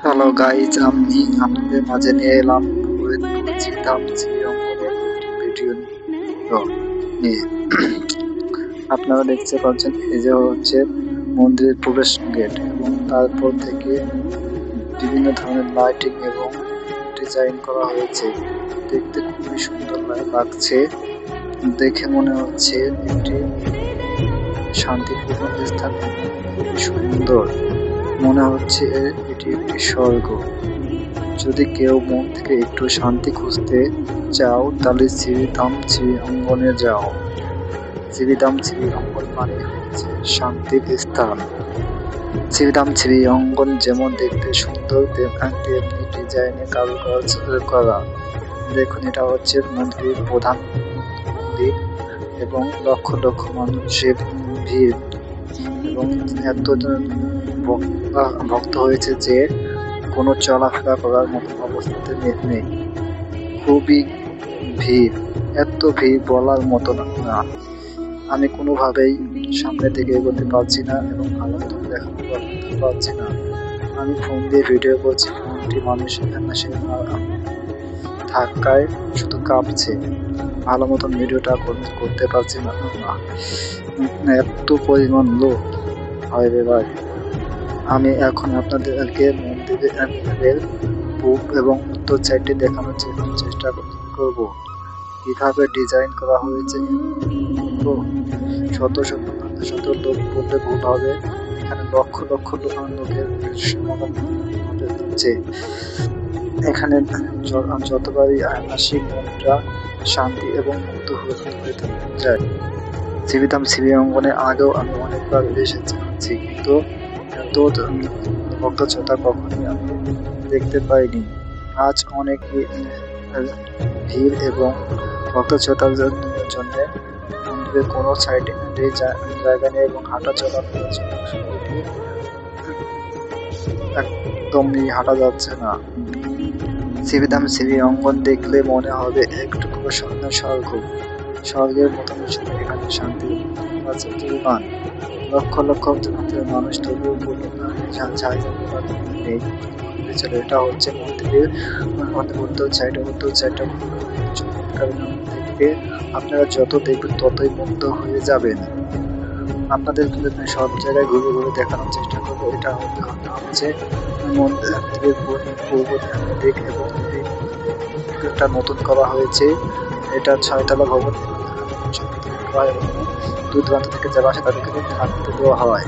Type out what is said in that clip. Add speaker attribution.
Speaker 1: Hello guys, আমি আপনাদের মাঝে নিয়ে এলাম অঙ্গনের একটি ভিডিও নিয়ে। আপনারা দেখতে পাচ্ছেন এই যে হচ্ছে মন্দিরের প্রবেশ গেট, এবং তারপর থেকে বিভিন্ন ধরনের লাইটিং এবং ডিজাইন করা হয়েছে। দেখতে খুবই সুন্দর লাগছে। দেখে মনে হচ্ছে একটি শান্তিপূর্ণ স্থান এবং খুবই সুন্দর। মনে হচ্ছে এটি একটি স্বর্গ। যদি কেউ মন থেকে একটু শান্তি খুঁজতে চাও তাহলে শ্রী অঙ্গনে যাও। শ্রী অঙ্গন মানে হচ্ছে শান্তির স্থান। শ্রী অঙ্গন যেমন দেখতে সুন্দর, তেমনি ডিজাইনে কারুকাজ করা। দেখুন, এটা হচ্ছে মন্দিরের প্রধান মন্দির এবং লক্ষ লক্ষ মানুষের ভিড়, এবং এত ভক্ত হয়েছে যে কোনো চলাফেরা করার মতো অবস্থাতে নেই। খুবই ভিড়, এত ভিড় বলার মতো না। আমি কোনোভাবেই সামনে থেকে এগোতে পারছি না এবং ভালো মতো দেখাতে পারছি না। আমি ফোন দিয়ে ভিডিও করছি, ফোনটি মানুষের ধাক্কায় শুধু কাঁপছে। ভালো মতন ভিডিওটা করতে পারছি না। এত পরিমাণ লোক হয় রে ভাই। আমি আপনাদেরকে মন্দিরের পূব এবং উত্তর সাইডে দেখানোর চেষ্টা করব কিভাবে ডিজাইন করা হয়েছে। তো শত শত শত লোক বলতে ভুল হবে, এখানে লক্ষ লক্ষ লোকের সমাগম হচ্ছে। এখানে যতবারই আসি মনটা শান্তি এবং মুক্ত হয়ে যায়। শ্রী অঙ্গনে আগেও আমি অনেকবার এসেছি, কিন্তু এত ভক্তছটা কখনই আমি দেখতে পাইনি। আজ অনেক ভিড় এবং ভক্তছটার জন্য মন্দিরের কোনো সাইডে জায়গা নেই এবং হাঁটা চলা করার জন্য একদমই হাঁটা যাচ্ছে না। শ্রী অঙ্গন দেখলে মনে হবে একটুকু স্বর্গের মতন এখানে শান্তি আছে পরিমাণ। লক্ষ লক্ষ মানুষ তবুও নেই। এটা হচ্ছে মন্দিরের উত্তর সাইডে চমৎকার দেখতে। আপনারা যত দেখবেন ততই মুগ্ধ হয়ে যাবেন। আপনাদের সব জায়গায় ঘুরে ঘুরে দেখানোর চেষ্টা করবো। এটা হচ্ছে মন্দিরের পূর্ব দিক এবং এটা নতুন করা হয়েছে। এটা 6তলা ভবন। দূর দূরান্ত থেকে যারা আসে তাদেরকে থাকতে দেওয়া হয়।